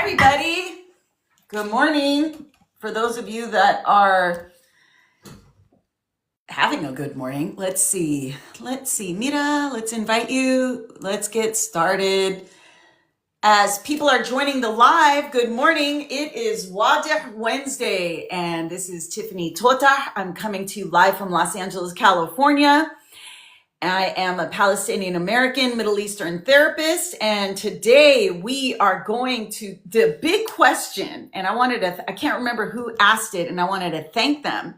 everybody. Good morning. For those of you that are having a good morning, let's see. Mira, let's invite you. Let's get started. As people are joining the live, good morning. It is Wadeh Wednesday, and this is Tiffany Tota. I'm coming to you live from Los Angeles, California. I am a Palestinian American Middle Eastern therapist, and today we are going to the big question, and I can't remember who asked it, and I wanted to thank them.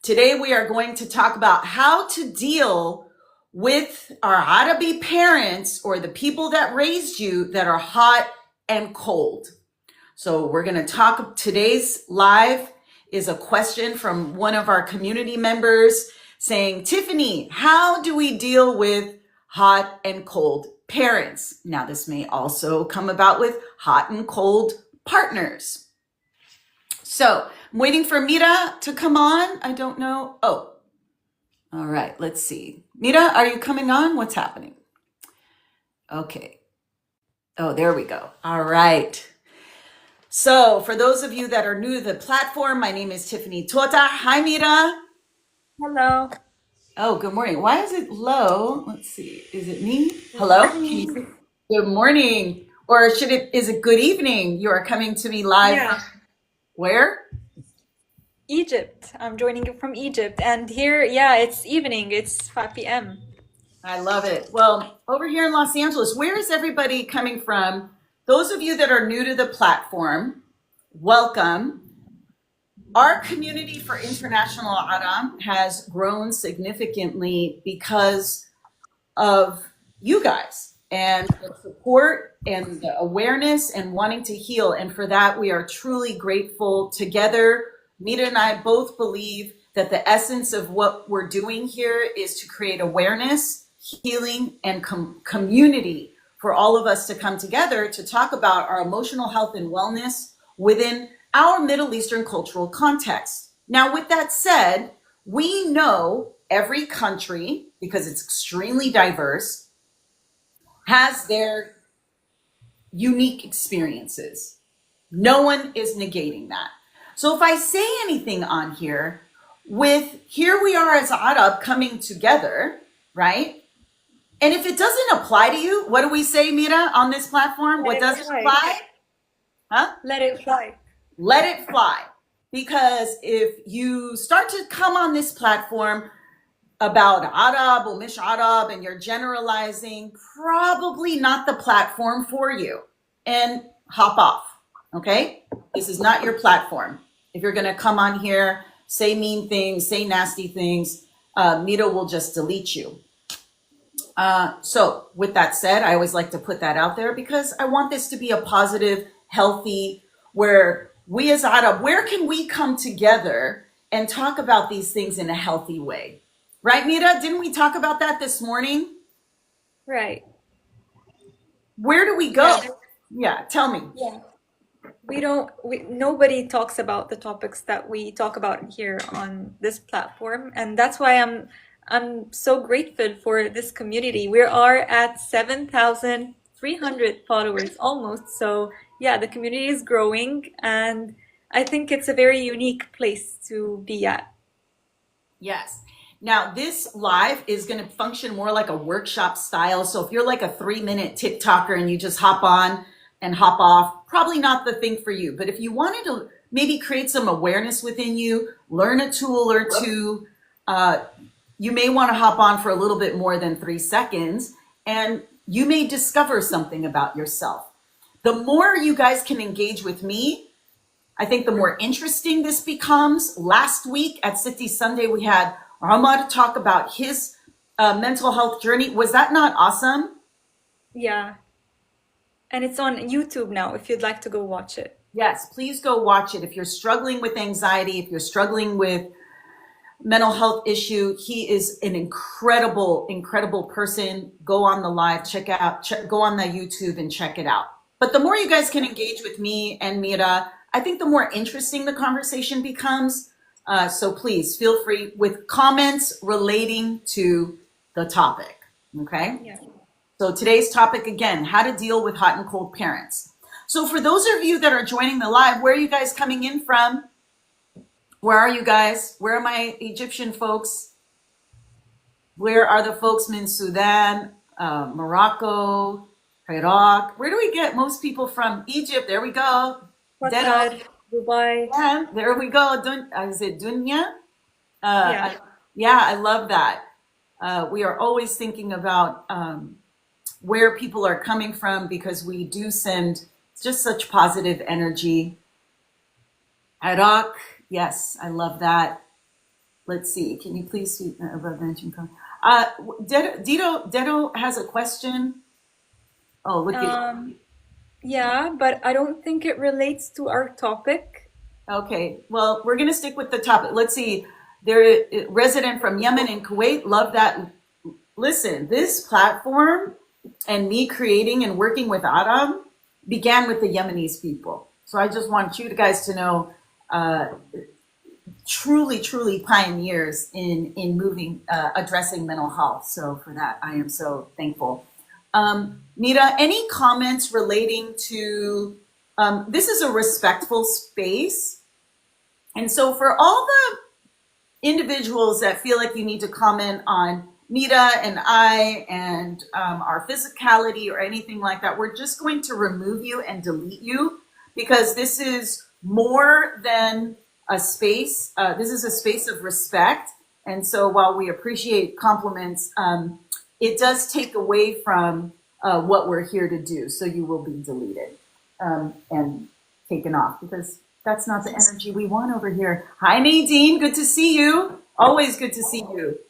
Today we are going to talk about how to deal with our Arabi parents or the people that raised you that are hot and cold. So we're going to talk, today's live is a question from one of our community members saying, Tiffany, how do we deal with hot and cold parents? Now, this may also come about with hot and cold partners. So I'm waiting for Mira to come on. I don't know. Oh, all right. Let's see. Mira, are you coming on? What's happening? Okay. Oh, there we go. All right. So for those of you that are new to the platform, my name is Tiffany Tota. Hi, Mira. Hello. Oh, good morning. Why is it low? Let's see. Is it me? Hello? Good morning. Or is it good evening? You are coming to me live Yeah, from where? Egypt. I'm joining you from Egypt. And here, yeah, it's evening. It's 5 p.m. I love it. Well, over here in Los Angeles, where is everybody coming from? Those of you that are new to the platform, welcome. Our community for International Arab has grown significantly because of you guys and the support and the awareness and wanting to heal. And for that, we are truly grateful. Together, Mita and I both believe that the essence of what we're doing here is to create awareness, healing, and community for all of us to come together to talk about our emotional health and wellness within our Middle Eastern cultural context. Now, with that said, we know every country, because it's extremely diverse, has their unique experiences. No one is negating that. So if I say anything on here, here we are as Arab coming together, right? And if it doesn't apply to you, what do we say, Mira, on this platform? What Let it doesn't fly. apply? Huh? Let it fly. Let it fly. Because if you start to come on this platform about Arab or Mish Arab and you're generalizing, probably not the platform for you. And hop off, okay? This is not your platform. If you're gonna come on here, say mean things, say nasty things, Mita will just delete you. So with that said, I always like to put that out there because I want this to be a positive, healthy, where we as Arab, where can we come together and talk about these things in a healthy way? Right, Mira? Didn't we talk about that this morning? Right. Where do we go? Yeah. Yeah, tell me. Yeah. Nobody talks about the topics that we talk about here on this platform. And that's why I'm so grateful for this community. We are at 7,300 followers almost. So yeah, the community is growing, and I think it's a very unique place to be at. Yes. Now, this live is going to function more like a workshop style. So if you're like a 3-minute TikToker and you just hop on and hop off, probably not the thing for you. But if you wanted to maybe create some awareness within you, learn a tool or two, you may want to hop on for a little bit more than 3 seconds, and you may discover something about yourself. The more you guys can engage with me, I think the more interesting this becomes. Last week at City Sunday, we had Omar talk about his mental health journey. Was that not awesome? Yeah. And it's on YouTube now if you'd like to go watch it. Yes, please go watch it. If you're struggling with anxiety, if you're struggling with mental health issue, he is an incredible, incredible person. Go on the live, go on the YouTube and check it out. But the more you guys can engage with me and Mira, I think the more interesting the conversation becomes. So please feel free with comments relating to the topic, okay? Yeah. So today's topic, again, how to deal with hot and cold parents. So for those of you that are joining the live, where are you guys coming in from? Where are you guys? Where are my Egyptian folks? Where are the folks in Sudan, Morocco, Iraq? Where do we get most people from? Egypt, there we go. Qatar, Dubai. Yeah, there we go. Is it Dunya? Yeah. Yeah, I love that. We are always thinking about where people are coming from because we do send just such positive energy. Iraq, yes, I love that. Let's see. Can you please see mention? Dedo has a question. Oh, look at. Yeah, but I don't think it relates to our topic. Okay, well, we're gonna stick with the topic. Let's see. They're a resident from Yemen and Kuwait. Love that. Listen, this platform and me creating and working with Adam began with the Yemenis people. So I just want you guys to know, truly pioneers in moving, addressing mental health. So for that, I am so thankful. Nita, any comments relating to, this is a respectful space. And so for all the individuals that feel like you need to comment on Nita and I and our physicality or anything like that, we're just going to remove you and delete you because this is more than a space. This is a space of respect. And so while we appreciate compliments, it does take away from what we're here to do. So you will be deleted and taken off because that's not the energy we want over here. Hi, Nadine. Good to see you. Always good to see you.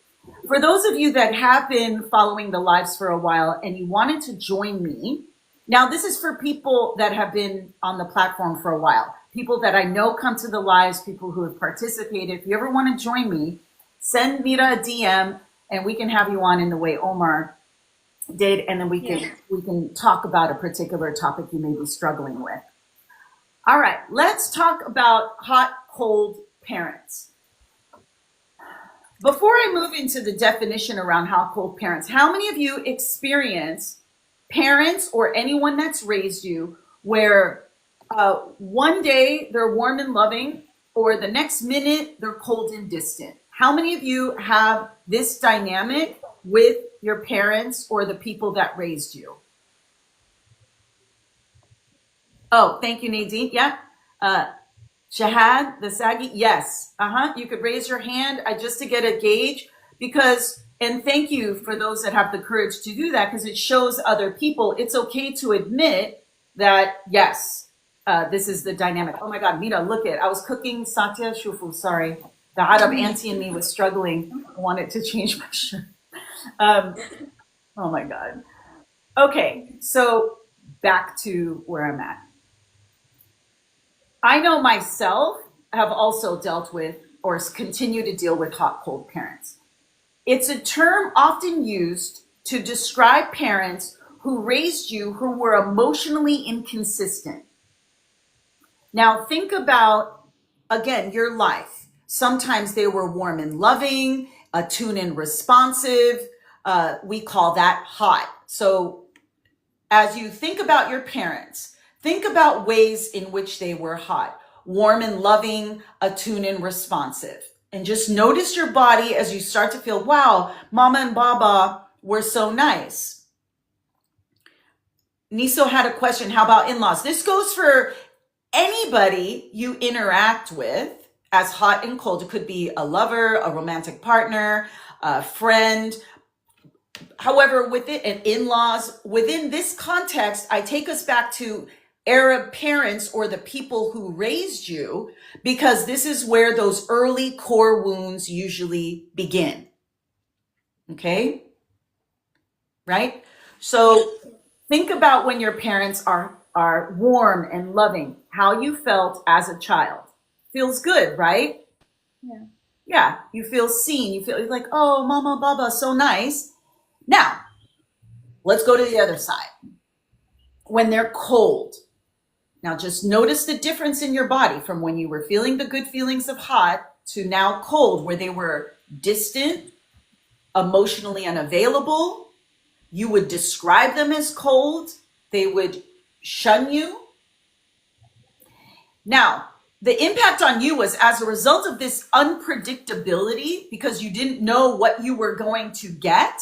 For those of you that have been following the lives for a while and you wanted to join me, now this is for people that have been on the platform for a while, people that I know come to the lives, people who have participated. If you ever want to join me, send Mira a DM and we can have you on in the way Omar did, and then we can talk about a particular topic you may be struggling with. All right, let's talk about hot, cold parents. Before I move into the definition around hot, cold parents, how many of you experience parents or anyone that's raised you where one day they're warm and loving or the next minute they're cold and distant? How many of you have this dynamic with your parents or the people that raised you? Oh, thank you, Nadine. Yeah. Shahad, the Sagi. Yes. You could raise your hand just to get a gauge because, and thank you for those that have the courage to do that because it shows other people it's okay to admit that, yes, this is the dynamic. Oh my God, Mita, look I was cooking Satya Shufu, sorry. The Arab auntie in me was struggling. I wanted to change my shirt. Oh my God. Okay, so back to where I'm at. I know myself have also dealt with or continue to deal with hot, cold parents. It's a term often used to describe parents who raised you who were emotionally inconsistent. Now think about, again, your life. Sometimes they were warm and loving, attuned and responsive. We call that hot. So as you think about your parents, think about ways in which they were hot, warm and loving, attuned and responsive. And just notice your body as you start to feel, wow, Mama and Baba were so nice. Niso had a question, how about in-laws? This goes for anybody you interact with as hot and cold. It could be a lover, a romantic partner, a friend. However, with it and in-laws, within this context, I take us back to Arab parents or the people who raised you, because this is where those early core wounds usually begin. Okay? Right? So think about when your parents are warm and loving, how you felt as a child. Feels good, right? Yeah. Yeah, you feel seen. You feel like, oh, Mama, Baba, so nice. Now, let's go to the other side. When they're cold. Now, just notice the difference in your body from when you were feeling the good feelings of hot to now cold, where they were distant, emotionally unavailable. You would describe them as cold. They would shun you. Now, the impact on you was as a result of this unpredictability, because you didn't know what you were going to get.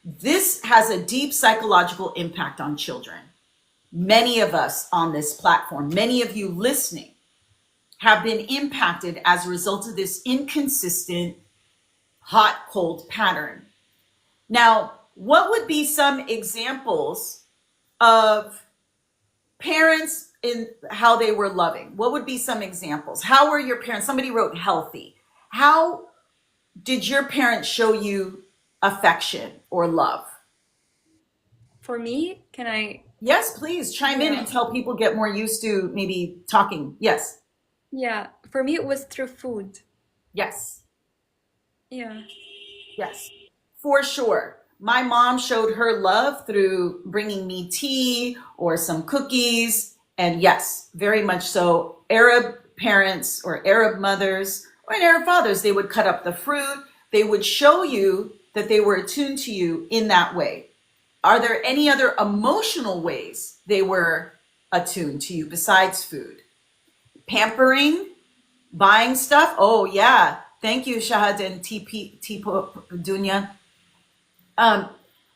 This has a deep psychological impact on children. Many of us on this platform, many of you listening, have been impacted as a result of this inconsistent hot cold pattern. Now, what would be some examples of parents in how they were loving? What would be some examples? How were your parents? Somebody wrote healthy. How did your parents show you affection or love? For me, can I? Yes, please chime in Yeah. until people get more used to maybe talking. Yes, Yeah. For me, it was through food. yes, Yeah. yes, for sure. My mom showed her love through bringing me tea or some cookies. And yes, very much so. Arab parents or Arab mothers or Arab fathers, they would cut up the fruit. They would show you that they were attuned to you in that way. Are there any other emotional ways they were attuned to you besides food? Pampering, buying stuff. Oh yeah. Thank you, Shahad and Tipo Dunya.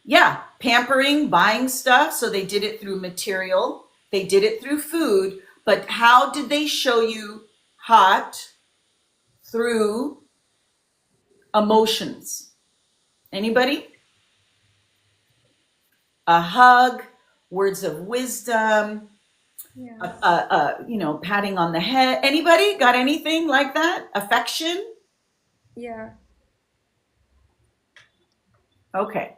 Yeah, pampering, buying stuff. So they did it through material, they did it through food, but how did they show you hot? Through emotions. Anybody? A hug, words of wisdom, Yeah. patting on the head. Anybody got anything like that? Affection? Yeah. Okay.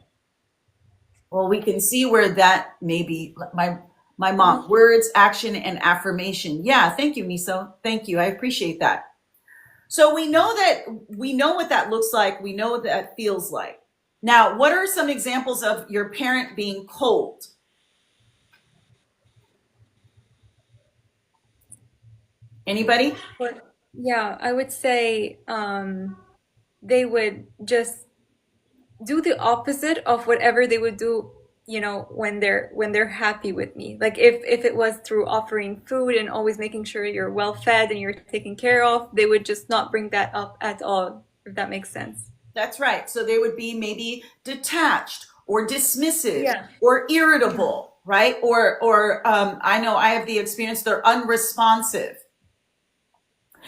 Well, we can see where that maybe my mom, words, action, and affirmation. Yeah, thank you, Miso. Thank you. I appreciate that. So we know what that looks like. We know what that feels like. Now, what are some examples of your parent being cold? Anybody? Yeah, I would say they would just do the opposite of whatever they would do, when they're happy with me. Like if it was through offering food and always making sure you're well fed and you're taken care of, they would just not bring that up at all, if that makes sense. That's right. So they would be maybe detached or dismissive Yeah. or irritable, right? Or I know I have the experience, they're unresponsive.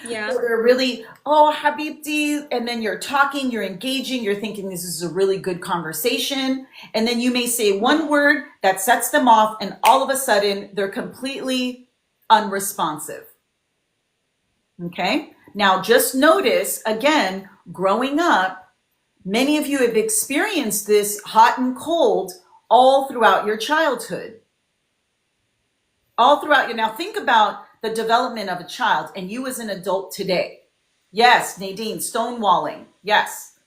Yeah. So they're really, oh, Habibti, and then you're talking, you're engaging, you're thinking this is a really good conversation. And then you may say one word that sets them off, and all of a sudden they're completely unresponsive. Okay? Now just notice, again, growing up, many of you have experienced this hot and cold all throughout your childhood. All throughout your, now think about the development of a child and you as an adult today. Yes, Nadine, stonewalling. Yes.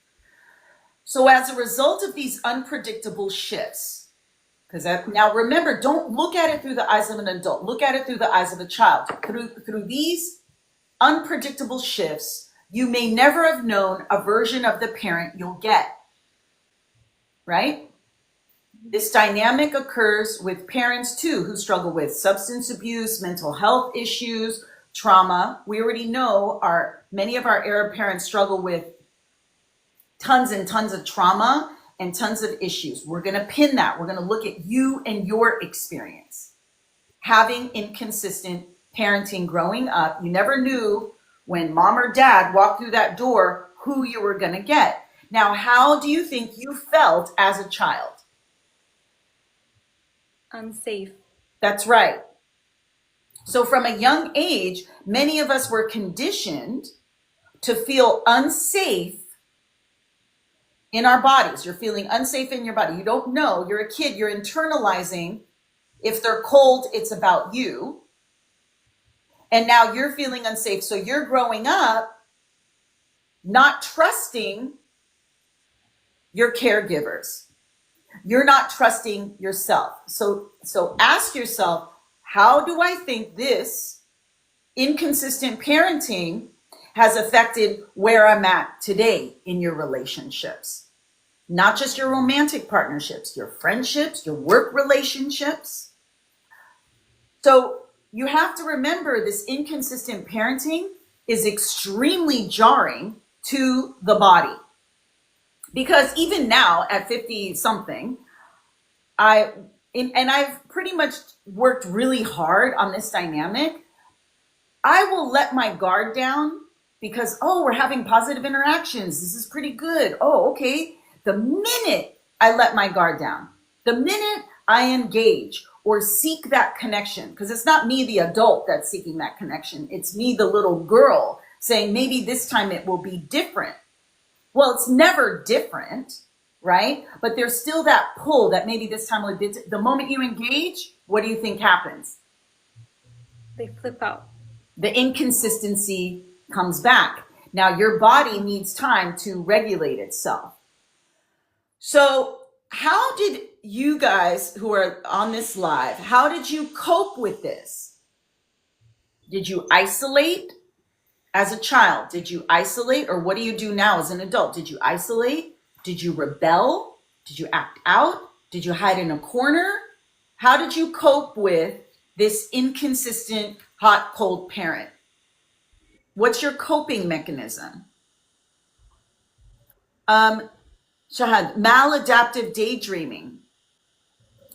So as a result of these unpredictable shifts, because now remember, don't look at it through the eyes of an adult. Look at it through the eyes of a child. Through these unpredictable shifts, you may never have known a version of the parent you'll get. Right? This dynamic occurs with parents too, who struggle with substance abuse, mental health issues, trauma. We already know many of our Arab parents struggle with tons and tons of trauma and tons of issues. We're going to pin that. We're going to look at you and your experience. Having inconsistent parenting growing up, you never knew when mom or dad walked through that door who you were going to get. Now, how do you think you felt as a child? Unsafe. That's right. So from a young age, many of us were conditioned to feel unsafe in our bodies. You're feeling unsafe in your body. You don't know. You're a kid. You're internalizing. If they're cold, it's about you. And now you're feeling unsafe. So you're growing up not trusting your caregivers. You're not trusting yourself. So ask yourself, how do I think this inconsistent parenting has affected where I'm at today in your relationships? Not just your romantic partnerships, your friendships, your work relationships. So you have to remember this inconsistent parenting is extremely jarring to the body. Because even now at 50 something, I've pretty much worked really hard on this dynamic. I will let my guard down because, oh, we're having positive interactions. This is pretty good. Oh, okay. The minute I let my guard down, the minute I engage or seek that connection, because it's not me, the adult, that's seeking that connection. It's me, the little girl, saying maybe this time it will be different. Well, it's never different, right? But there's still that pull that maybe this time will be different. The moment you engage, what do you think happens? They flip out. The inconsistency comes back. Now your body needs time to regulate itself. So how did you guys who are on this live, how did you cope with this? Did you isolate as a child? Did you isolate, or what do you do now as an adult? Did you isolate? Did you rebel? Did you act out? Did you hide in a corner? How did you cope with this inconsistent hot, cold parent? What's your coping mechanism? Shahad, maladaptive daydreaming.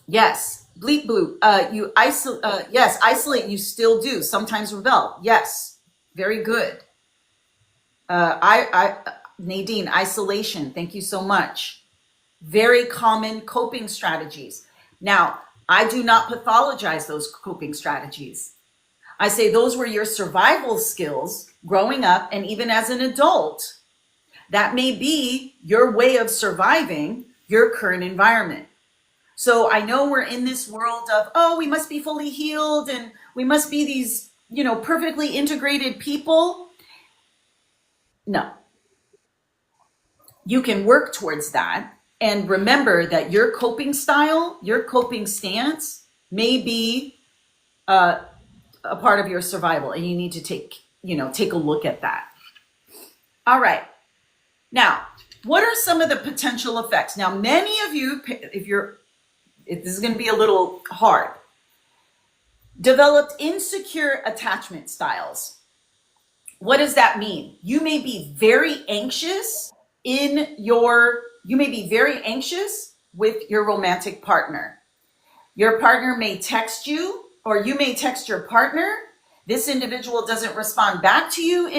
Yes. Bleep bloop. You isolate. Yes, isolate. You still do. Sometimes rebel. Yes. Very good. Nadine, isolation. Thank you so much. Very common coping strategies. Now, I do not pathologize those coping strategies. I say those were your survival skills growing up, and even as an adult, that may be your way of surviving your current environment. So I know we're in this world of, oh, we must be fully healed and we must be these, perfectly integrated people. No. You can work towards that. And remember that your coping style, your coping stance may be a part of your survival, and you need to take a look at that. All right. Now, what are some of the potential effects? Now, many of you, this is going to be a little hard, developed insecure attachment styles. What does that mean? You may be very anxious with your romantic partner. Your partner may text you, or you may text your partner. This individual doesn't respond back to you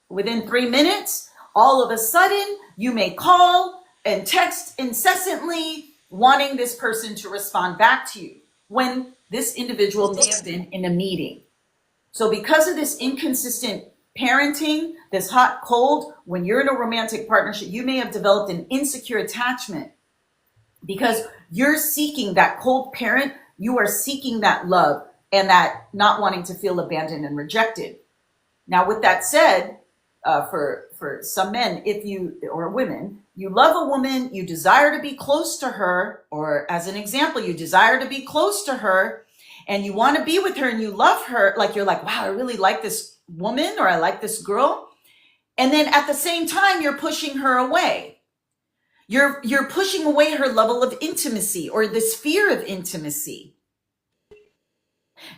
within 3 minutes. All of a sudden, you may call and text incessantly, wanting this person to respond back to you when this individual may have been in a meeting. So because of this inconsistent parenting, this hot, cold, when you're in a romantic partnership, you may have developed an insecure attachment because you're seeking that cold parent. You are seeking that love and that not wanting to feel abandoned and rejected. Now, with that said, for some men, or women, you love a woman, you desire to be close to her, or as an example, you desire to be close to her and you want to be with her and you love her, like you're like, wow, I really like this woman or I like this girl. And then at the same time, you're pushing her away. You're pushing away her level of intimacy or this fear of intimacy.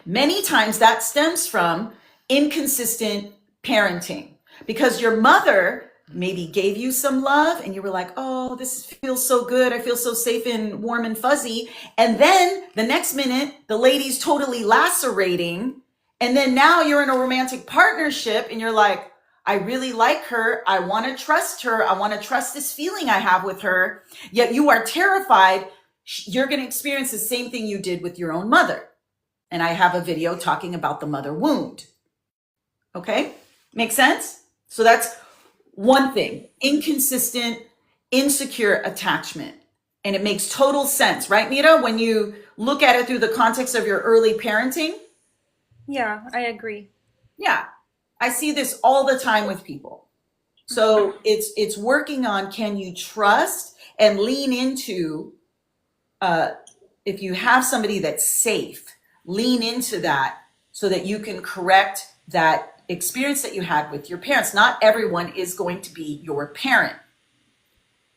Many times that stems from inconsistent parenting because your mother maybe gave you some love and you were like, oh, this feels so good. I feel so safe and warm and fuzzy. And then the next minute, the lady's totally lacerating. And then now you're in a romantic partnership and you're like, I really like her. I want to trust her. I want to trust this feeling I have with her. Yet you are terrified you're going to experience the same thing you did with your own mother. And I have a video talking about the mother wound. Okay? Make sense? So that's one thing, inconsistent, insecure attachment. And it makes total sense, right, Mira, when you look at it through the context of your early parenting? Yeah, I agree. Yeah, I see this all the time with people. So it's working on, can you trust and lean into, if you have somebody that's safe, lean into that so that you can correct that experience that you had with your parents. Not everyone is going to be your parent.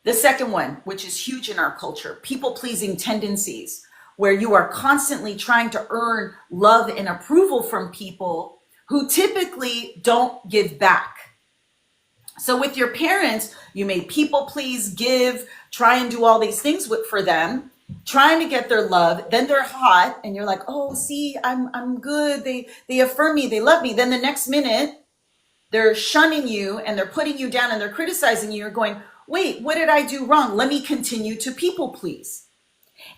The second one, which is huge in our culture, people-pleasing tendencies. where you are constantly trying to earn love and approval from people who typically don't give back. So with your parents, you may people please, give, try and do all these things for them, trying to get their love. Then they're hot and you're like, oh, see, I'm good. They affirm me, they love me. Then the next minute they're shunning you and they're putting you down and they're criticizing you. You're going, wait, what did I do wrong? Let me continue to people please.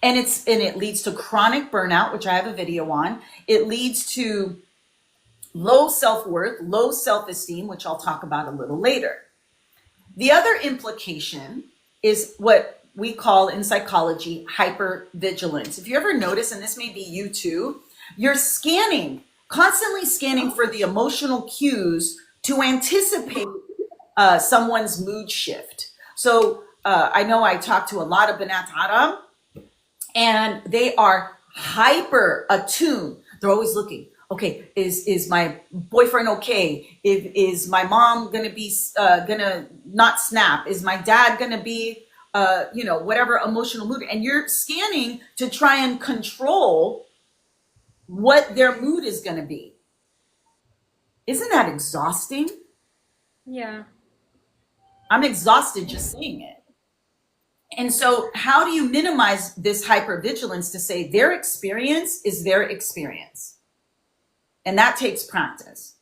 And it leads to chronic burnout, which I have a video on. It leads to low self-worth, low self-esteem, which I'll talk about a little later. The other implication is what we call in psychology hypervigilance. If you ever notice, and this may be you too, you're constantly scanning for the emotional cues to anticipate someone's mood shift. So I know I talk to a lot of Banat Aram, and they are hyper attuned. They're always looking. Okay, is my boyfriend okay? Is my mom gonna be gonna not snap? Is my dad gonna be whatever emotional mood? And you're scanning to try and control what their mood is gonna be. Isn't that exhausting? Yeah. I'm exhausted just saying it. And so how do you minimize this hypervigilance to say their experience is their experience? And that takes practice.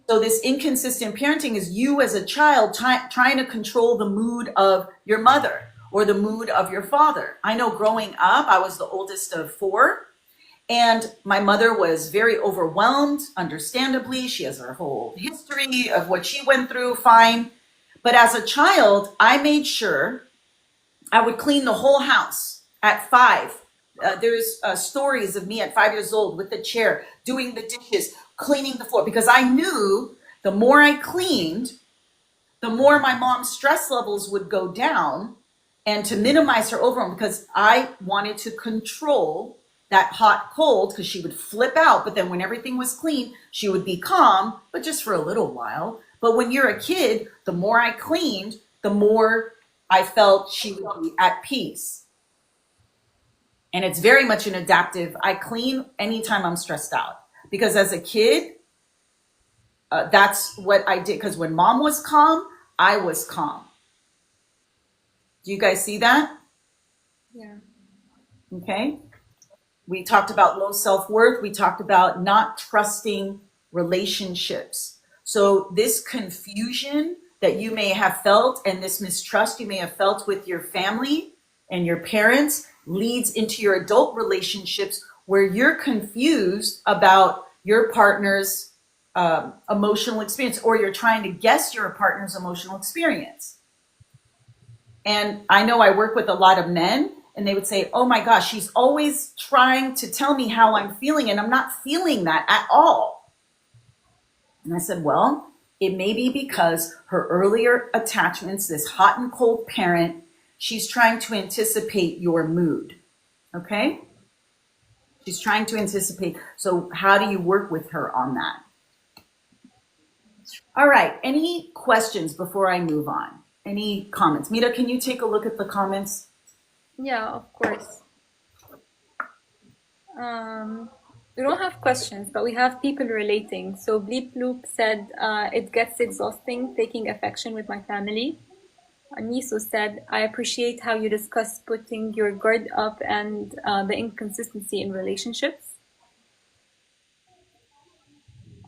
So this inconsistent parenting is you as a child trying to control the mood of your mother or the mood of your father. I know growing up, I was the oldest of 4. And my mother was very overwhelmed, understandably. She has her whole history of what she went through, fine. But as a child, I made sure I would clean the whole house at 5. There's stories of me at 5 years old with the chair, doing the dishes, cleaning the floor, because I knew the more I cleaned, the more my mom's stress levels would go down, and to minimize her overwhelm, because I wanted to control that hot cold, because she would flip out. But then when everything was clean, she would be calm, but just for a little while. But when you're a kid, the more I cleaned, the more I felt she would be at peace. And it's very much an adaptive. I clean anytime I'm stressed out, because as a kid, that's what I did. Because when mom was calm, I was calm. Do you guys see that? Yeah. Okay. We talked about low self-worth. We talked about not trusting relationships. So this confusion that you may have felt and this mistrust you may have felt with your family and your parents leads into your adult relationships, where you're confused about your partner's emotional experience, or you're trying to guess your partner's emotional experience. And I know I work with a lot of men, and they would say, oh my gosh, she's always trying to tell me how I'm feeling, and I'm not feeling that at all. And I said, well, it may be because her earlier attachments, this hot and cold parent, she's trying to anticipate your mood. Okay? She's trying to anticipate. So how do you work with her on that? All right. Any questions before I move on? Any comments? Mira, can you take a look at the comments? Yeah, of course. We don't have questions, but we have people relating. So Bleep Loop said, it gets exhausting taking affection with my family. Niso said, I appreciate how you discuss putting your guard up and the inconsistency in relationships.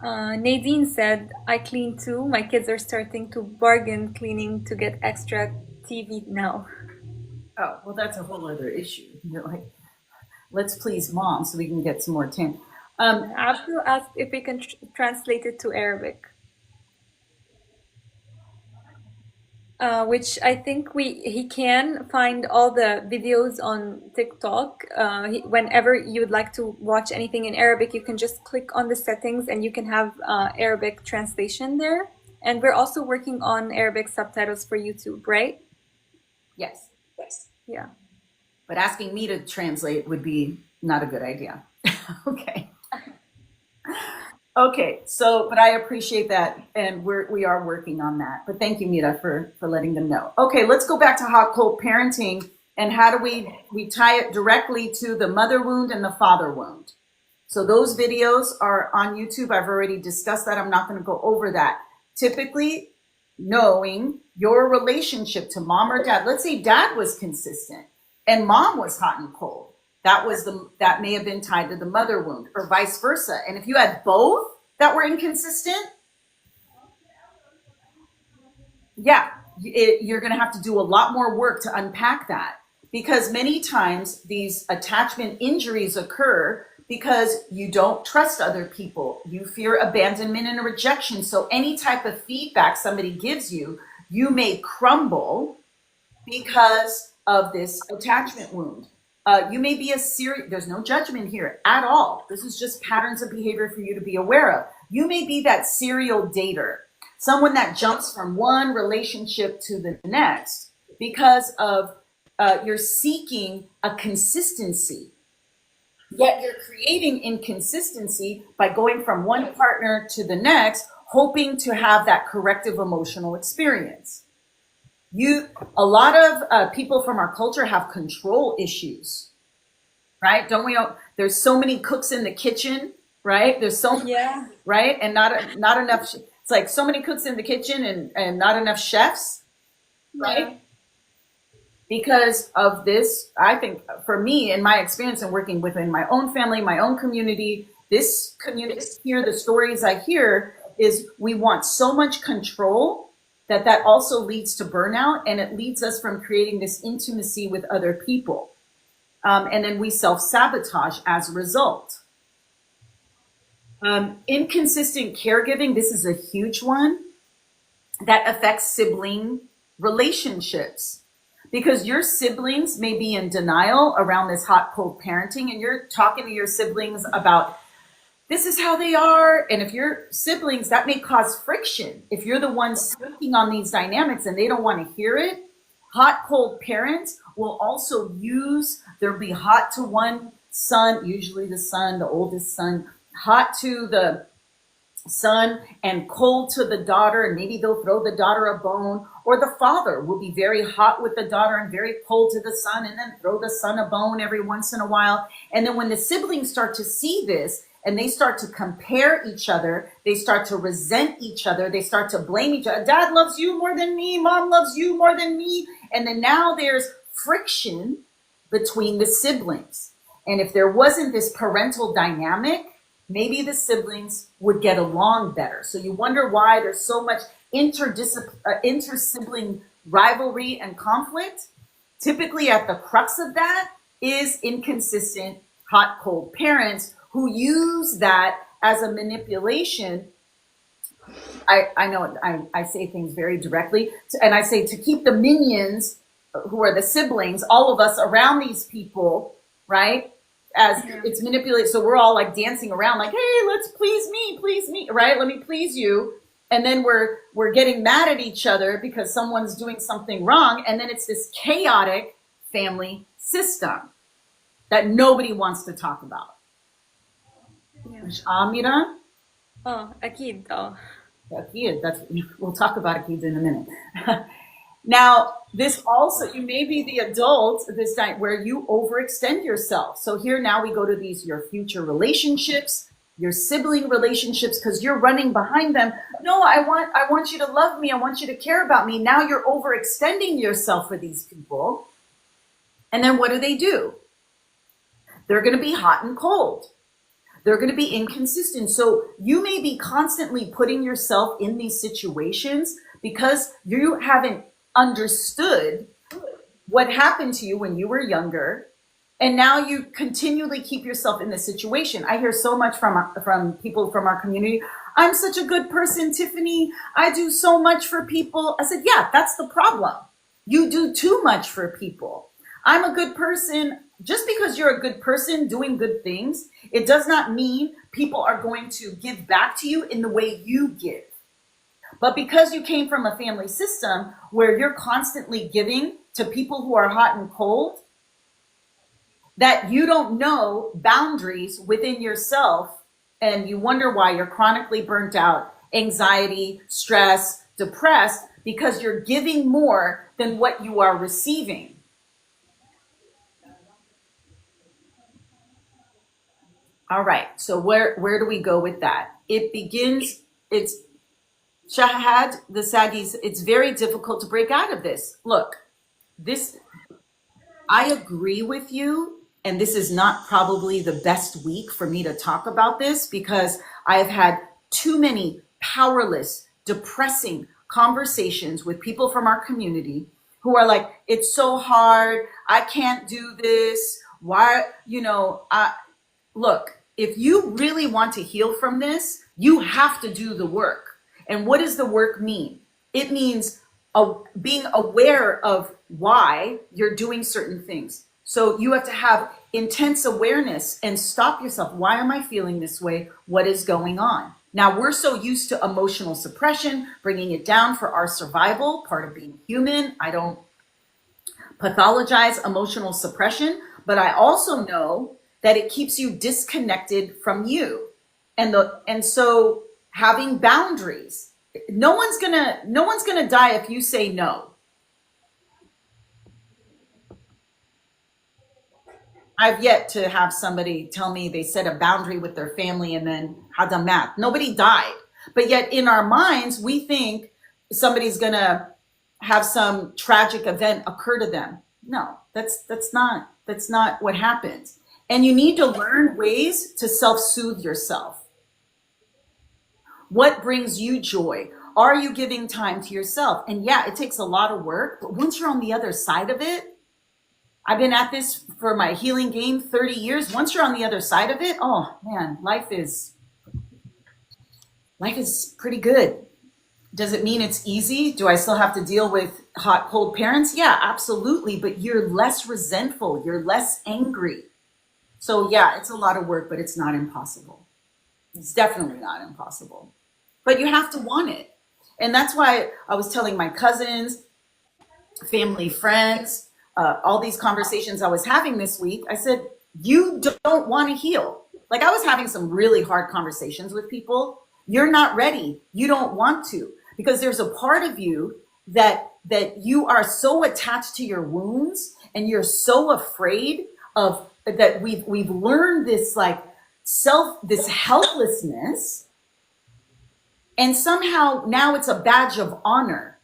Nadine said, I clean too. My kids are starting to bargain cleaning to get extra TV now. Oh, well, that's a whole other issue. You're like, let's please mom so we can get some more attention. Abdul asked if we can translate it to Arabic. Which I think he can find all the videos on TikTok. Whenever you would like to watch anything in Arabic, you can just click on the settings and you can have Arabic translation there. And we're also working on Arabic subtitles for YouTube, right? Yes. Yeah. But asking me to translate would be not a good idea. Okay. Okay, so, but I appreciate that, and we are working on that. But thank you, Mira, for letting them know. Okay, let's go back to hot cold parenting And how do we tie it directly to the mother wound and the father wound? So those videos are on YouTube. I've already discussed that. I'm not going to go over that. Typically, knowing your relationship to mom or dad. Let's say dad was consistent and mom was hot and cold. That may have been tied to the mother wound, or vice versa. And if you had both that were inconsistent, yeah, you're going to have to do a lot more work to unpack that, because many times these attachment injuries occur because you don't trust other people. You fear abandonment and rejection. So any type of feedback somebody gives you, you may crumble because of this attachment wound. You may be there's no judgment here at all. This is just patterns of behavior for you to be aware of. You may be that serial dater, someone that jumps from one relationship to the next because of you're seeking a consistency. Yet you're creating inconsistency by going from one partner to the next, hoping to have that corrective emotional experience. A lot of people from our culture have control issues, right? Don't we? There's so many cooks in the kitchen, right? There's so many, Yeah. right? And not enough. It's like so many cooks in the kitchen and not enough chefs, right? Yeah. Because of this, I think for me, in my experience and working within my own family, my own community, this community here, the stories I hear is we want so much control that also leads to burnout, and it leads us from creating this intimacy with other people. And then we self-sabotage as a result. Inconsistent caregiving, this is a huge one that affects sibling relationships. Because your siblings may be in denial around this hot, cold parenting, and you're talking to your siblings about this is how they are. And if your siblings, that may cause friction. If you're the one speaking on these dynamics and they don't want to hear it, hot, cold parents will also there'll be hot to one son, usually the son, the oldest son, hot to the son and cold to the daughter, and maybe they'll throw the daughter a bone, or the father will be very hot with the daughter and very cold to the son, and then throw the son a bone every once in a while. And then when the siblings start to see this and they start to compare each other, they start to resent each other, they start to blame each other. Dad loves you more than me, mom loves you more than me. And then now there's friction between the siblings. And if there wasn't this parental dynamic, maybe the siblings would get along better. So you wonder why there's so much inter-sibling rivalry and conflict. Typically at the crux of that is inconsistent hot, cold parents who use that as a manipulation. I know I say things very directly, and I say to keep the minions, who are the siblings, all of us around these people, right? As it's manipulated. So we're all like dancing around like, hey, let's please me, right? Let me please you. And then we're getting mad at each other because someone's doing something wrong. And then it's this chaotic family system that nobody wants to talk about. Yeah. Amira? Oh, أكيد. Oh. Akid, we'll talk about Akid in a minute. Now, this also, you may be the adult this time where you overextend yourself. So here now we go to your future relationships, your sibling relationships, because you're running behind them. No, I want you to love me. I want you to care about me. Now you're overextending yourself for these people. And then what do? They're going to be hot and cold. They're going to be inconsistent. So you may be constantly putting yourself in these situations because you haven't understood what happened to you when you were younger, and now you continually keep yourself in this situation. I hear so much from people from our community. I'm such a good person, Tiffany. I do so much for people. I said, yeah, that's the problem. You do too much for people. I'm a good person. Just because you're a good person doing good things, it does not mean people are going to give back to you in the way you give. But because you came from a family system where you're constantly giving to people who are hot and cold, that you don't know boundaries within yourself, and you wonder why you're chronically burnt out, anxiety, stress, depressed, because you're giving more than what you are receiving. All right. So where do we go with that? It begins, it's Shahad, the Sagis, it's very difficult to break out of this. Look, this I agree with you, and this is not probably the best week for me to talk about this because I have had too many powerless, depressing conversations with people from our community who are like, it's so hard. I can't do this. Why, look, if you really want to heal from this, you have to do the work. And what does the work mean? It means being aware of why you're doing certain things. So you have to have intense awareness and stop yourself. Why am I feeling this way? What is going on? Now, we're so used to emotional suppression, bringing it down for our survival, part of being human. I don't pathologize emotional suppression, but I also know that it keeps you disconnected from you. And so having boundaries. No one's gonna die if you say no. I've yet to have somebody tell me they set a boundary with their family and then had a math. Nobody died. But yet in our minds, we think somebody's gonna have some tragic event occur to them. No, that's not what happens. And you need to learn ways to self-soothe yourself. What brings you joy? Are you giving time to yourself? And yeah, it takes a lot of work, but once you're on the other side of it, I've been at this for my healing game 30 years. Once you're on the other side of it, oh man, life is pretty good. Does it mean it's easy? Do I still have to deal with hot, cold parents? Yeah, absolutely. But you're less resentful. You're less angry. So yeah, it's a lot of work, but it's not impossible. It's definitely not impossible. But you have to want it. And that's why I was telling my cousins, family, friends, all these conversations I was having this week. I said, you don't want to heal. Like I was having some really hard conversations with people. You're not ready. You don't want to because there's a part of you that you are so attached to your wounds and you're so afraid of that we've learned this like this helplessness and somehow now it's a badge of honor.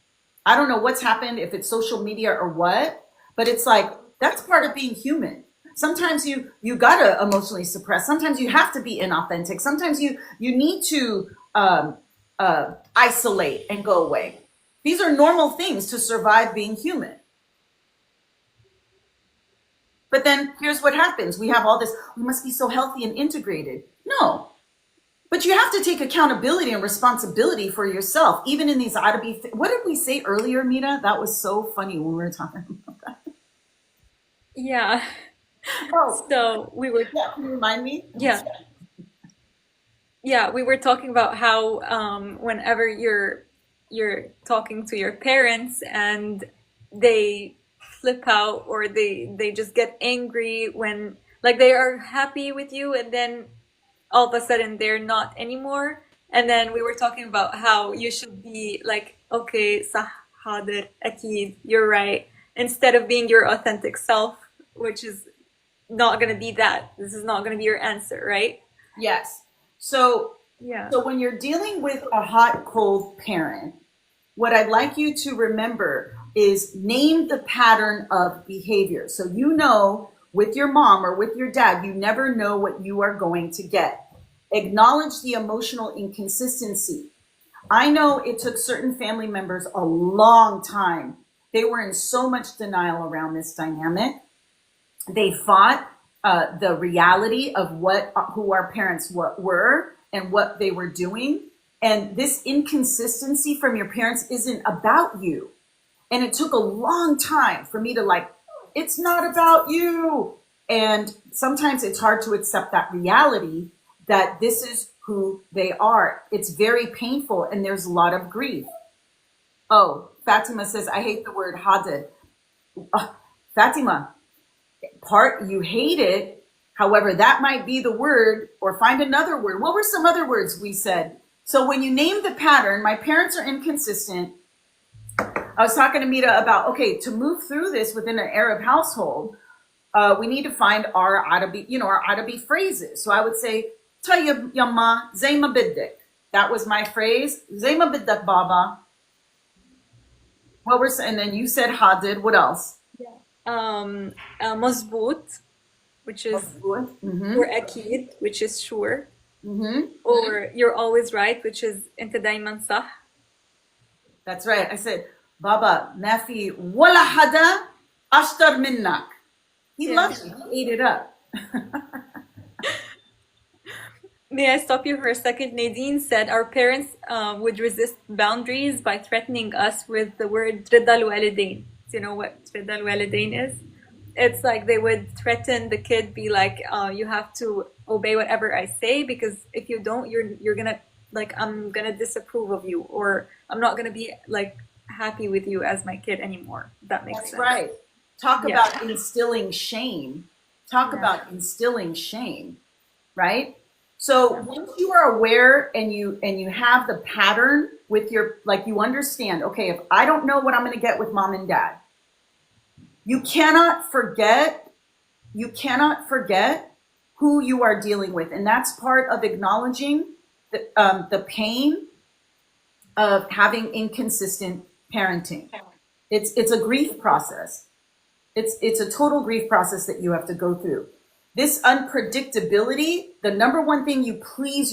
I don't know what's happened, if it's social media or what, but it's like that's part of being human. Sometimes you gotta emotionally suppress. Sometimes you have to be inauthentic. Sometimes you need to isolate and go away. These are normal things to survive being human. But then here's what happens: we have all this. We must be so healthy and integrated. No, but you have to take accountability and responsibility for yourself, even in these ought to be. What did we say earlier, Mita? That was so funny when we were talking about that. Yeah. Oh, So we were, yeah. Can you remind me? yeah, yeah, we were talking about how whenever you're talking to your parents and they flip out or they just get angry when like they are happy with you and then all of a sudden they're not anymore. And then we were talking about how you should be like, okay, صح, حاضر, أكيد, you're right, instead of being your authentic self, which is not gonna be that. This is not gonna be your answer, right? Yes. So, Yeah. so when you're dealing with a hot, cold parent, what I'd like you to remember is name the pattern of behavior. So you know with your mom or with your dad, you never know what you are going to get. Acknowledge the emotional inconsistency. I know it took certain family members a long time. They were in so much denial around this dynamic. They fought the reality of who our parents were and what they were doing. And this inconsistency from your parents isn't about you. And it took a long time for me to like, it's not about you. And sometimes it's hard to accept that reality that this is who they are. It's very painful and there's a lot of grief. Oh, Fatima says, I hate the word hadid. Fatima, part you hate it. However, that might be the word, or find another word. What were some other words we said? So when you name the pattern, my parents are inconsistent. I was talking to Mita about, okay, to move through this within an Arab household, we need to find our Arabic, our Arabic phrases. So I would say, "Tayyib yamma, zay ma biddik." That was my phrase. Zay ma biddak, Baba. What we're saying, and then you said hadid. What else? مظبوط, which is, Mm-hmm. or أكيد, which is sure, Mm-hmm. or you're always right, which is أنت دايما صح. That's right. I said, Baba, Nafi, wala hada ashtar minnak. He Yeah. loves it. He ate it up. May I stop you for a second? Nadine said our parents would resist boundaries by threatening us with the word رضا الوالدين. Do you know what رضا الوالدين is? It's like they would threaten the kid, be like, you have to obey whatever I say, because if you don't, you're gonna, like, I'm gonna disapprove of you, or I'm not gonna be like happy with you as my kid anymore. If that makes That's sense. right. Talk Yeah. about instilling shame. Talk Yeah. about instilling shame, right? So once you are aware and you have the pattern with your, like, you understand, okay, if I don't know what I'm going to get with mom and dad, you cannot forget who you are dealing with. And that's part of acknowledging the pain of having inconsistent parenting. It's a grief process. It's a total grief process that you have to go through. This unpredictability, the number one thing you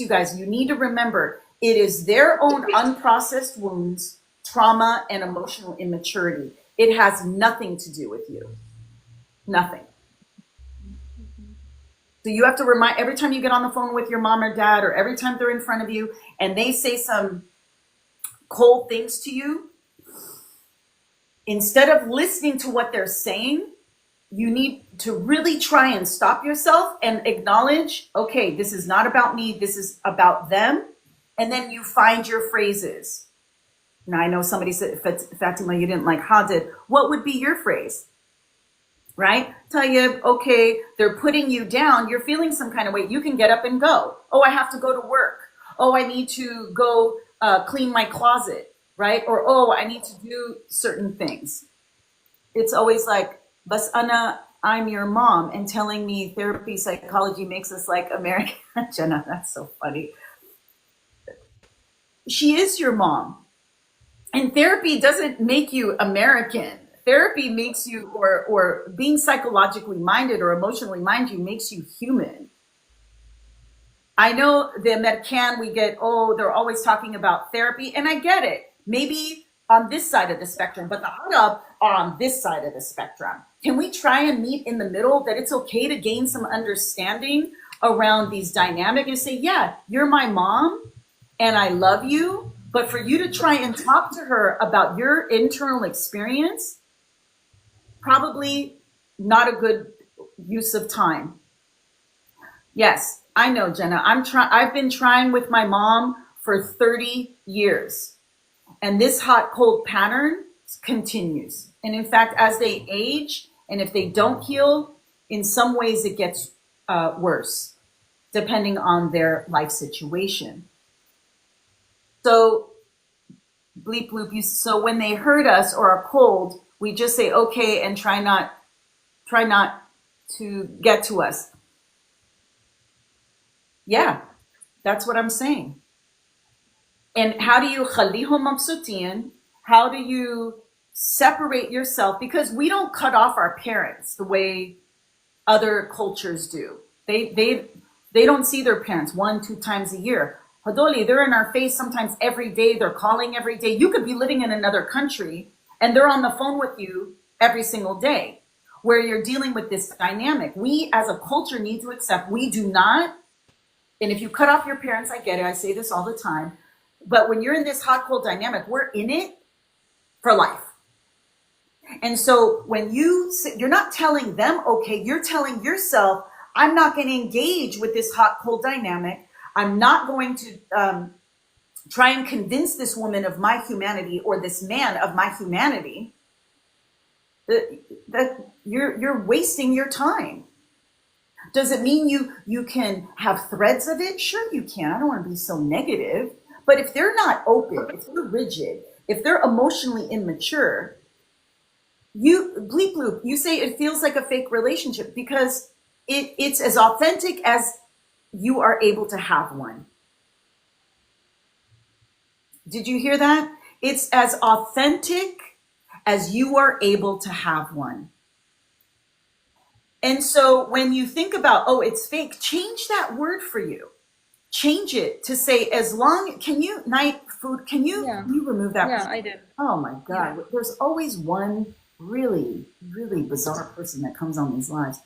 guys, you need to remember, it is their own unprocessed wounds, trauma, and emotional immaturity. It has nothing to do with you. Nothing. So you have to remind, every time you get on the phone with your mom or dad, or every time they're in front of you and they say some cold things to you, instead of listening to what they're saying, you need to really try and stop yourself and acknowledge, okay, this is not about me, this is about them. And then you find your phrases. Now, I know somebody said, Fatima, you didn't like hadid. What would be your phrase? Right? Tayyib, okay, they're putting you down. You're feeling some kind of way. You can get up and go. Oh, I have to go to work. Oh, I need to go clean my closet, right? Or, oh, I need to do certain things. It's always like, Bas Ana, I'm your mom, and telling me therapy psychology makes us like American. Jenna, that's so funny. She is your mom. And therapy doesn't make you American. Therapy makes you, or being psychologically minded or emotionally minded, makes you human. I know the American, we get, oh, they're always talking about therapy, and I get it. Maybe on this side of the spectrum, but the Arab are on this side of the spectrum. Can we try and meet in the middle, that it's okay to gain some understanding around these dynamics and say, yeah, you're my mom and I love you, but for you to try and talk to her about your internal experience, probably not a good use of time. Yes, I know, Jenna. I've been trying with my mom for 30 years. And this hot cold pattern continues. And in fact, as they age, and if they don't heal, in some ways it gets worse, depending on their life situation. So, bleep bloop. So when they hurt us or are cold, we just say okay and try not to get to us. Yeah, that's what I'm saying. And how do you khalihum mabsutin? How do you separate yourself? Because we don't cut off our parents the way other cultures do. They don't see their parents 1-2 times a year. Hadoli, they're in our face sometimes every day. They're calling every day. You could be living in another country and they're on the phone with you every single day, where you're dealing with this dynamic. We as a culture need to accept, we do not, and if you cut off your parents, I get it, I say this all the time, but when you're in this hot cold dynamic, we're in it for life. And so when you're not telling them, okay, you're telling yourself, I'm not going to engage with this hot cold dynamic. I'm not going to try and convince this woman of my humanity or this man of my humanity. That you're wasting your time. Does it mean you can have threads of it? Sure you can. I don't want to be so negative. But if they're not open, if they're rigid, if they're emotionally immature, You bleep bloop, you say it feels like a fake relationship because it's as authentic as you are able to have one. Did you hear that? It's as authentic as you are able to have one. And so when you think about, oh, it's fake, change that word for you. Change it to say, as long, can you, night food, Yeah. can you remove that? Yeah, I did. Oh my Yeah. God. There's always one really, really bizarre person that comes on these lives.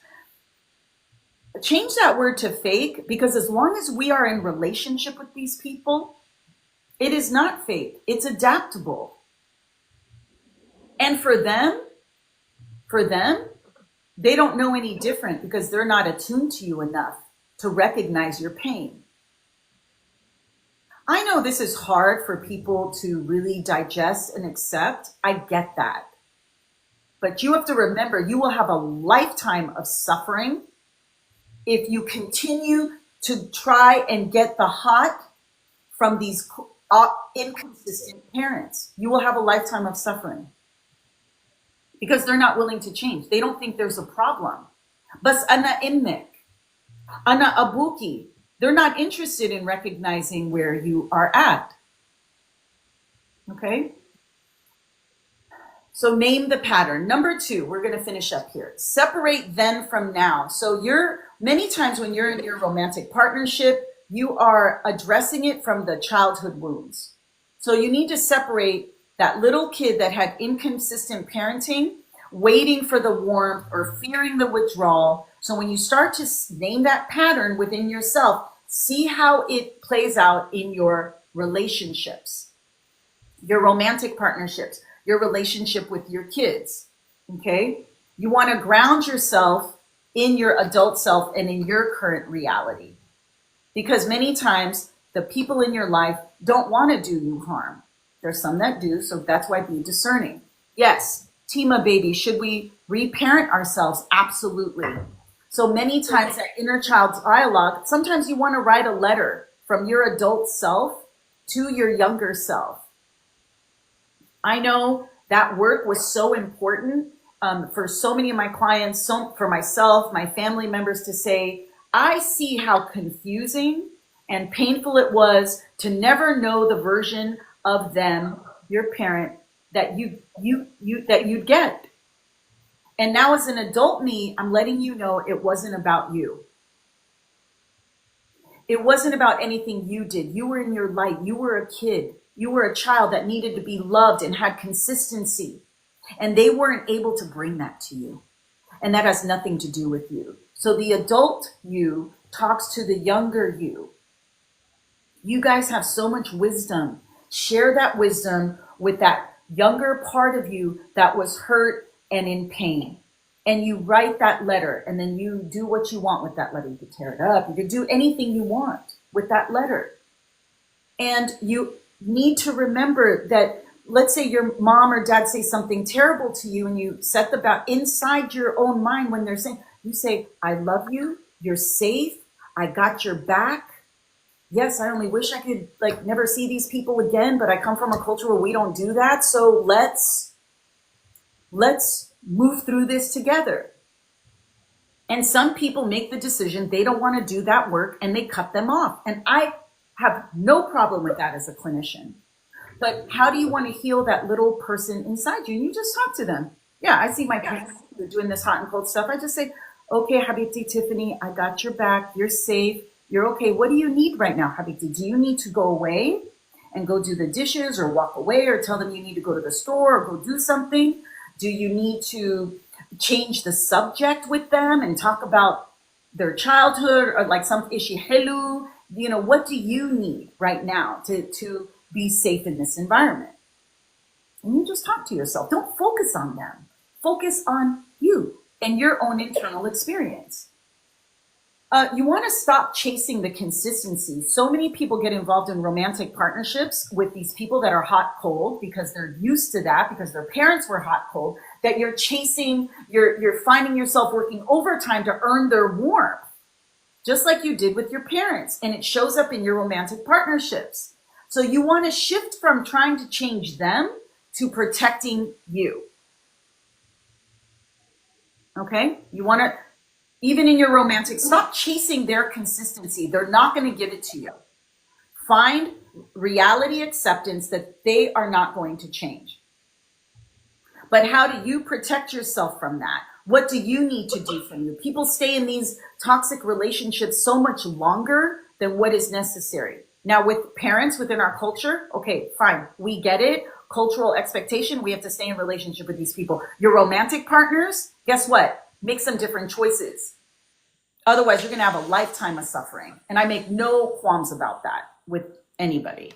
Change that word to fake because as long as we are in relationship with these people, it is not fake. It's adaptable. And for them, they don't know any different because they're not attuned to you enough to recognize your pain. I know this is hard for people to really digest and accept. I get that. But you have to remember, you will have a lifetime of suffering if you continue to try and get the hot from these inconsistent parents. You will have a lifetime of suffering because they're not willing to change. They don't think there's a problem. Bas ana imnek, ana abuki. They're not interested in recognizing where you are at. Okay? So name the pattern. Number 2, we're going to finish up here. Separate then from now. So many times when you're in your romantic partnership, you are addressing it from the childhood wounds. So you need to separate that little kid that had inconsistent parenting, waiting for the warmth or fearing the withdrawal. So when you start to name that pattern within yourself, see how it plays out in your relationships, your romantic partnerships, your relationship with your kids. Okay? You want to ground yourself in your adult self and in your current reality. Because many times the people in your life don't want to do you harm. There's some that do, so that's why be discerning. Yes, Tima baby, should we reparent ourselves? Absolutely. So many times that inner child dialogue, sometimes you want to write a letter from your adult self to your younger self. I know that work was so important for so many of my clients, for myself, my family members to say, I see how confusing and painful it was to never know the version of them, your parent, that you'd get. And now as an adult me, I'm letting you know it wasn't about you. It wasn't about anything you did. You were in your light. You were a kid. You were a child that needed to be loved and had consistency. And they weren't able to bring that to you. And that has nothing to do with you. So the adult you talks to the younger you. You guys have so much wisdom. Share that wisdom with that younger part of you that was hurt and in pain. And you write that letter and then you do what you want with that letter. You could tear it up. You could do anything you want with that letter. And you need to remember that, let's say your mom or dad say something terrible to you and you set the bound inside your own mind when they're saying, you say, I love you. You're safe. I got your back. Yes, I only wish I could never see these people again, but I come from a culture where we don't do that. So let's move through this together. And some people make the decision they don't want to do that work and they cut them off. And I have no problem with that as a clinician. But how do you want to heal that little person inside you? And you just talk to them. Yeah, I see my parents doing this hot and cold stuff. I just say, okay, Habibti Tiffany, I got your back. You're safe. You're okay. What do you need right now, Habibti? Do you need to go away and go do the dishes or walk away or tell them you need to go to the store or go do something? Do you need to change the subject with them and talk about their childhood or some issue? Hello, what do you need right now to be safe in this environment? And you just talk to yourself. Don't focus on them. Focus on you and your own internal experience. You want to stop chasing the consistency. So many people get involved in romantic partnerships with these people that are hot cold because they're used to that, because their parents were hot cold, that you're chasing, you're finding yourself working overtime to earn their warmth, just like you did with your parents. And it shows up in your romantic partnerships. So you want to shift from trying to change them to protecting you. Okay? You want to, even in your romantic, stop chasing their consistency. They're not going to give it to you. Find reality acceptance that they are not going to change. But how do you protect yourself from that? What do you need to do from you? People stay in these toxic relationships so much longer than what is necessary. Now, with parents within our culture, okay, fine, we get it. Cultural expectation, we have to stay in relationship with these people. Your romantic partners, guess what? Make some different choices. Otherwise, you're going to have a lifetime of suffering. And I make no qualms about that with anybody.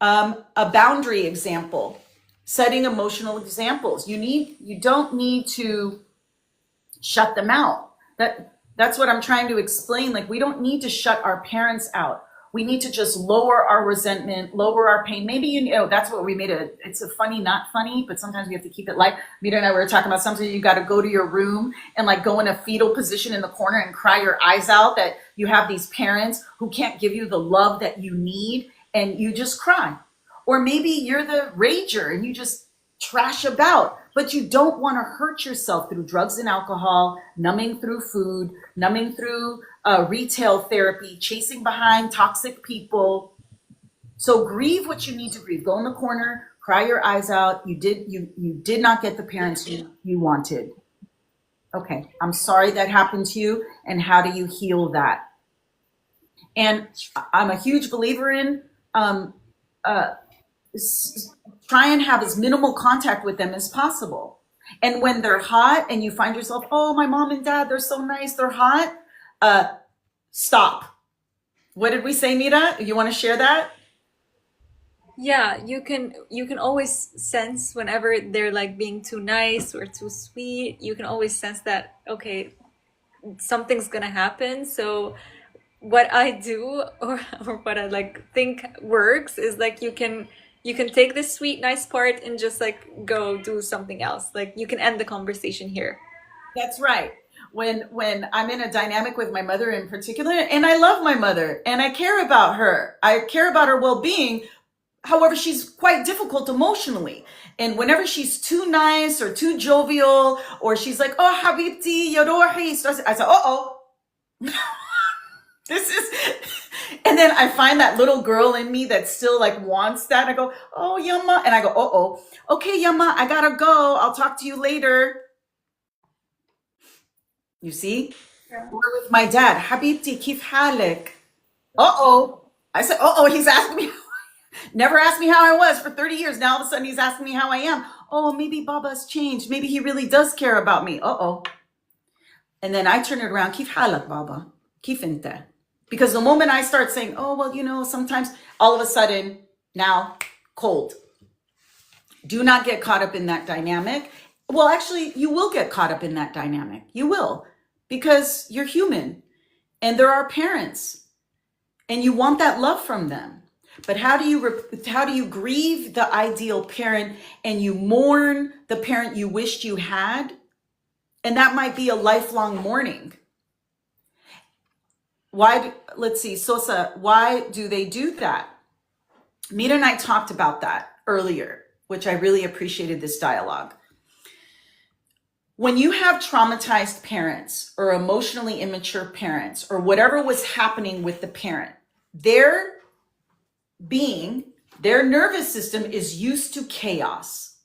A boundary example, setting emotional examples. You don't need to shut them out. That's what I'm trying to explain. Like, we don't need to shut our parents out. We need to just lower our resentment, lower our pain. Maybe, you know, that's what we made it. It's a funny, not funny, but sometimes we have to keep it light. Mita and I were talking about something. You got to go to your room and like go in a fetal position in the corner and cry your eyes out that you have these parents who can't give you the love that you need, and you just cry. Or maybe you're the rager and you just trash about, but you don't want to hurt yourself through drugs and alcohol, numbing through food, numbing through retail therapy, chasing behind toxic people. So grieve what you need to grieve. Go in the corner, cry your eyes out. You did not get the parents you wanted. Okay, I'm sorry that happened to you, and how do you heal that? And I'm a huge believer in try and have as minimal contact with them as possible. And when they're hot and you find yourself, oh, my mom and dad, they're so nice, they're hot, stop. What did we say, Mira? You want to share that? Yeah, you can always sense whenever they're like being too nice or too sweet. You can always sense that, okay, something's gonna happen. So what I do, or what I like think works, is like you can take this sweet nice part and just like go do something else. Like you can end the conversation here. That's right. When I'm in a dynamic with my mother in particular, and I love my mother and I care about her. I care about her well-being. However, she's quite difficult emotionally. And whenever she's too nice or too jovial, or she's like, oh, habibti, ya rohi, I say, uh-oh, this is, and then I find that little girl in me that still like wants that. I go, oh, yama. And I go, uh-oh, okay, yama, I gotta go. I'll talk to you later. You see? Yeah. Or with my dad, habibti, kif halik? Uh-oh. I said, uh-oh, he's asking me. Never asked me how I was for 30 years. Now all of a sudden he's asking me how I am. Oh, maybe Baba's changed. Maybe he really does care about me. Uh-oh. And then I turn it around. Kif halak, Baba? Kif inte? Because the moment I start saying, oh, well, you know, sometimes all of a sudden now cold. Do not get caught up in that dynamic. Well, actually, you will get caught up in that dynamic. You will, because you're human and there are parents and you want that love from them. But how do you grieve the ideal parent and you mourn the parent you wished you had? And that might be a lifelong mourning. Let's see, Sosa, why do they do that? Mita and I talked about that earlier, which I really appreciated this dialogue. When you have traumatized parents or emotionally immature parents or whatever was happening with the parent, their nervous system is used to chaos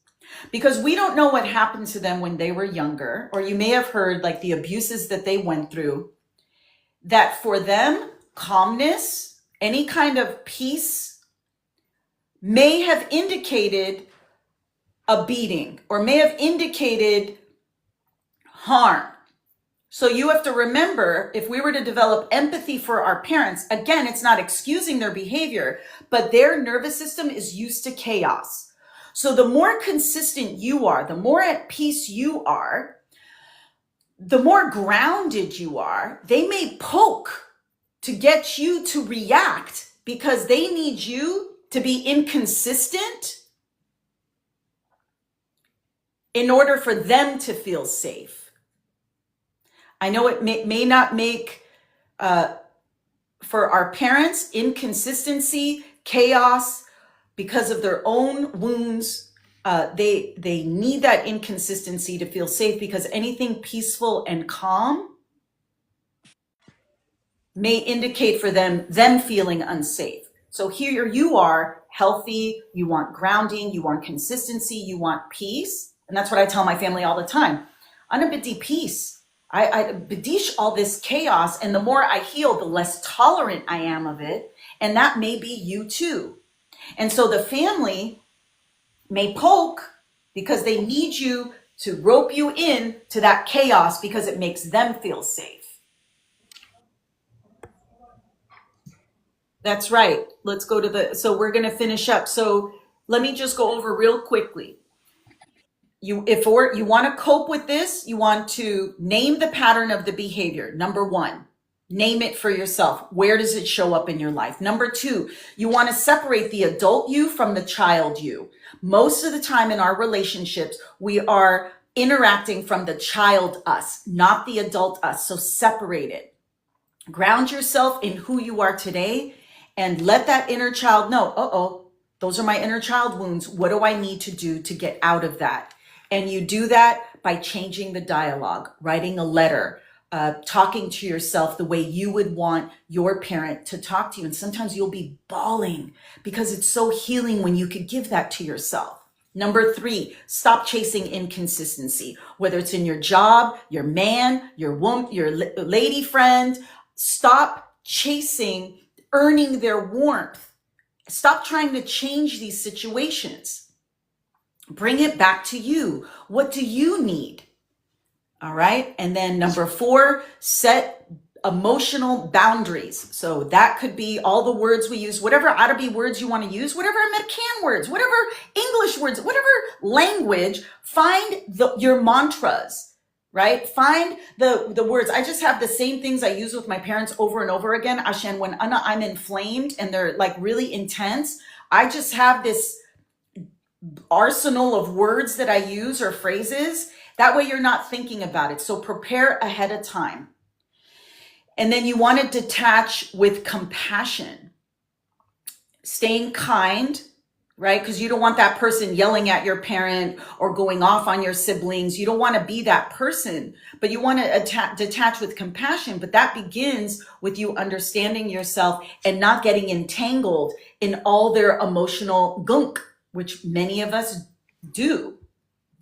because we don't know what happened to them when they were younger, or you may have heard like the abuses that they went through, that for them, calmness, any kind of peace may have indicated a beating or may have indicated harm. So you have to remember, if we were to develop empathy for our parents, again, it's not excusing their behavior, but their nervous system is used to chaos. So the more consistent you are, the more at peace you are, the more grounded you are, they may poke to get you to react because they need you to be inconsistent in order for them to feel safe. I know it may not make, for our parents, inconsistency, chaos, because of their own wounds, They need that inconsistency to feel safe, because anything peaceful and calm may indicate for them feeling unsafe. So here you are, healthy, you want grounding, you want consistency, you want peace. And that's what I tell my family all the time. Anabidi peace. I bedish all this chaos, and the more I heal, the less tolerant I am of it. And that may be you too. And so the family may poke because they need you to rope you in to that chaos because it makes them feel safe. That's right. Let's go to so we're going to finish up. So let me just go over real quickly. You want to cope with this, you want to name the pattern of the behavior. Number one, name it for yourself. Where does it show up in your life? Number two, you want to separate the adult you from the child you. Most of the time in our relationships, we are interacting from the child us, not the adult us. So separate it. Ground yourself in who you are today and let that inner child know, those are my inner child wounds. What do I need to do to get out of that? And you do that by changing the dialogue, writing a letter, talking to yourself the way you would want your parent to talk to you. And sometimes you'll be bawling because it's so healing when you could give that to yourself. Number three, stop chasing inconsistency, whether it's in your job, your man, your woman, your lady friend. Stop chasing earning their warmth. Stop trying to change these situations. Bring it back to you. What do you need? All right. And then number four, set emotional boundaries. So that could be all the words we use, whatever Arabic words you want to use, whatever American words, whatever English words, whatever language, find your mantras, right? Find the words. I just have the same things I use with my parents over and over again. Ashan, when I'm inflamed and they're like really intense, I just have this arsenal of words that I use or phrases. That way you're not thinking about it. So prepare ahead of time. And then you want to detach with compassion, staying kind, right? Because you don't want that person yelling at your parent or going off on your siblings. You don't want to be that person, but you want to detach with compassion. But that begins with you understanding yourself and not getting entangled in all their emotional gunk, which many of us do.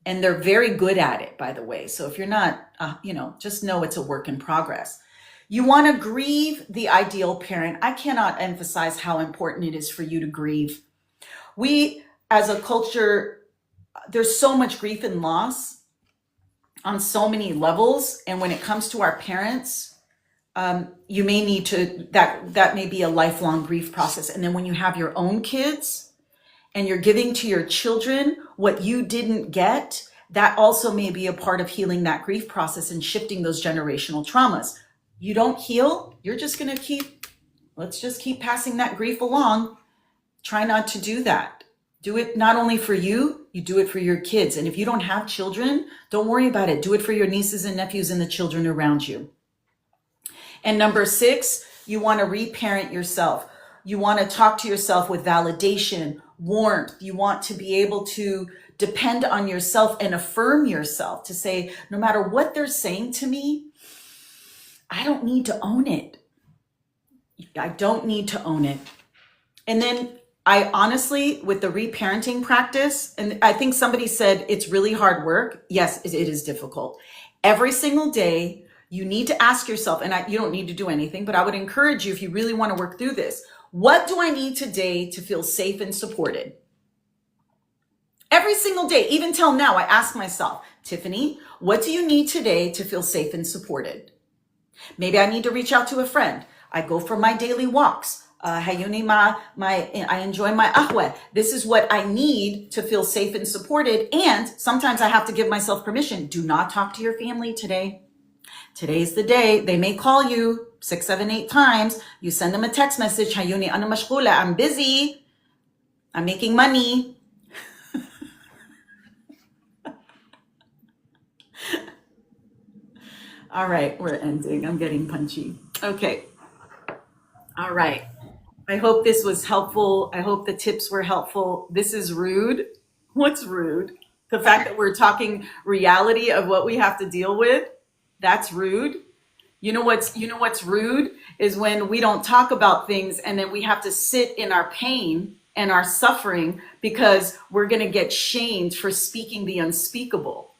And they're very good at it, by the way. So if you're not, just know it's a work in progress. You want to grieve the ideal parent. I cannot emphasize how important it is for you to grieve. We, as a culture, there's so much grief and loss on so many levels. And when it comes to our parents, you may need to, that may be a lifelong grief process. And then when you have your own kids, and you're giving to your children what you didn't get, that also may be a part of healing that grief process and shifting those generational traumas. You don't heal, you're just going to let's just keep passing that grief along. Try not to do that. Do it not only for you, you do it for your kids. And if you don't have children, don't worry about it. Do it for your nieces and nephews and the children around you. And number six, you want to reparent yourself. You want to talk to yourself with validation, warmth. You want to be able to depend on yourself and affirm yourself to say, no matter what they're saying to me, I don't need to own it. I don't need to own it. And then I honestly, with the reparenting practice, and I think somebody said it's really hard work. Yes, it is difficult. Every single day, you need to ask yourself, and you don't need to do anything, but I would encourage you, if you really want to work through this, what do I need today to feel safe and supported? Every single day, even till now, I ask myself, Tiffany, what do you need today to feel safe and supported? Maybe I need to reach out to a friend. I go for my daily walks. I enjoy my ahwa. This is what I need to feel safe and supported. And sometimes I have to give myself permission. Do not talk to your family today. Today's the day. They may call you 6, 7, 8 times. You send them a text message. Hayuni, ana mashghula. I'm busy. I'm making money. All right, we're ending. I'm getting punchy. Okay. All right. I hope this was helpful. I hope the tips were helpful. This is rude. What's rude? The fact that we're talking reality of what we have to deal with, that's rude. You know what's rude is when we don't talk about things and then we have to sit in our pain and our suffering because we're going to get shamed for speaking the unspeakable.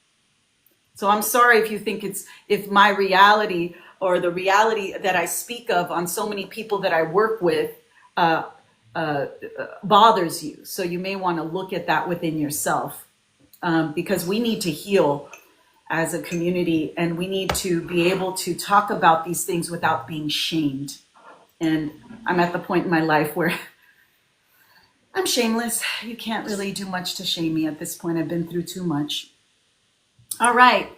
So I'm sorry if you think if my reality or the reality that I speak of on so many people that I work with uh, bothers you. So you may want to look at that within yourself, because we need to heal as a community and we need to be able to talk about these things without being shamed. And I'm at the point in my life where I'm shameless. You can't really do much to shame me at this point. I've been through too much. All right.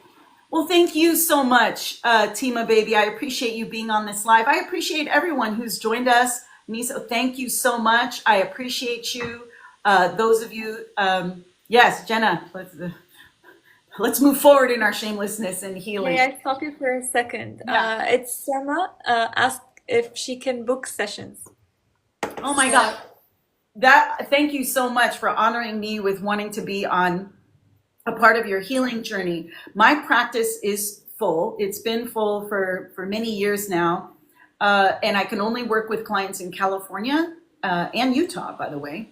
Well, thank you so much, Tima Baby. I appreciate you being on this live. I appreciate everyone who's joined us. Miso, thank you so much. I appreciate you. Those of you, yes, Jenna, let's move forward in our shamelessness and healing. May I stop you for a second? Yeah. It's Sema asked if she can book sessions. Oh my So, God. Thank you so much for honoring me with wanting to be on a part of your healing journey. My practice is full. It's been full for many years now. And I can only work with clients in California and Utah, by the way.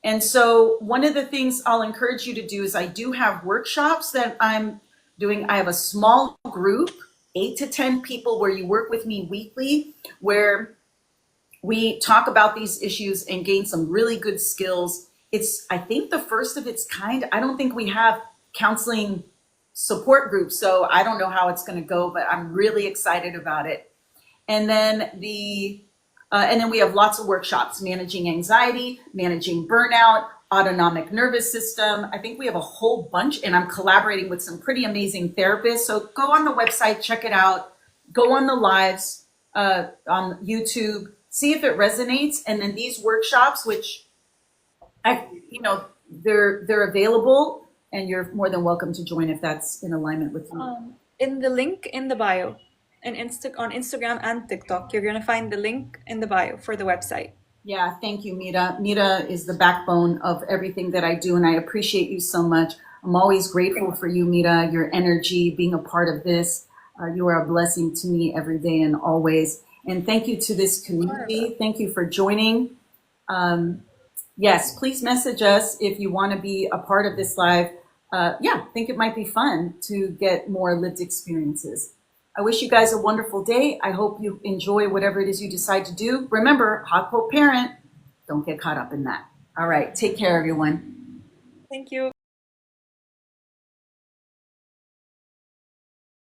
And so one of the things I'll encourage you to do is I do have workshops that I'm doing. I have a small group, 8 to 10 people, where you work with me weekly, where we talk about these issues and gain some really good skills. It's, I think, the first of its kind. I don't think we have counseling support groups, so I don't know how it's going to go, but I'm really excited about it. And then we have lots of workshops: managing anxiety, managing burnout, autonomic nervous system. I think we have a whole bunch, and I'm collaborating with some pretty amazing therapists. So go on the website, check it out, go on the lives on YouTube, see if it resonates. And then these workshops, which they're available, and you're more than welcome to join if that's in alignment with you. in the link in the bio, and on Instagram and TikTok, you're gonna find the link in the bio for the website. Yeah, thank you, Mira. Mira is the backbone of everything that I do, and I appreciate you so much. I'm always grateful for you, Mira, your energy, being a part of this. You are a blessing to me every day and always. And thank you to this community. Thank you for joining. Yes, please message us if you want to be a part of this live. I think it might be fun to get more lived experiences. I wish you guys a wonderful day. I hope you enjoy whatever it is you decide to do. Remember, hot co-parent, don't get caught up in that. All right, take care, everyone. Thank you.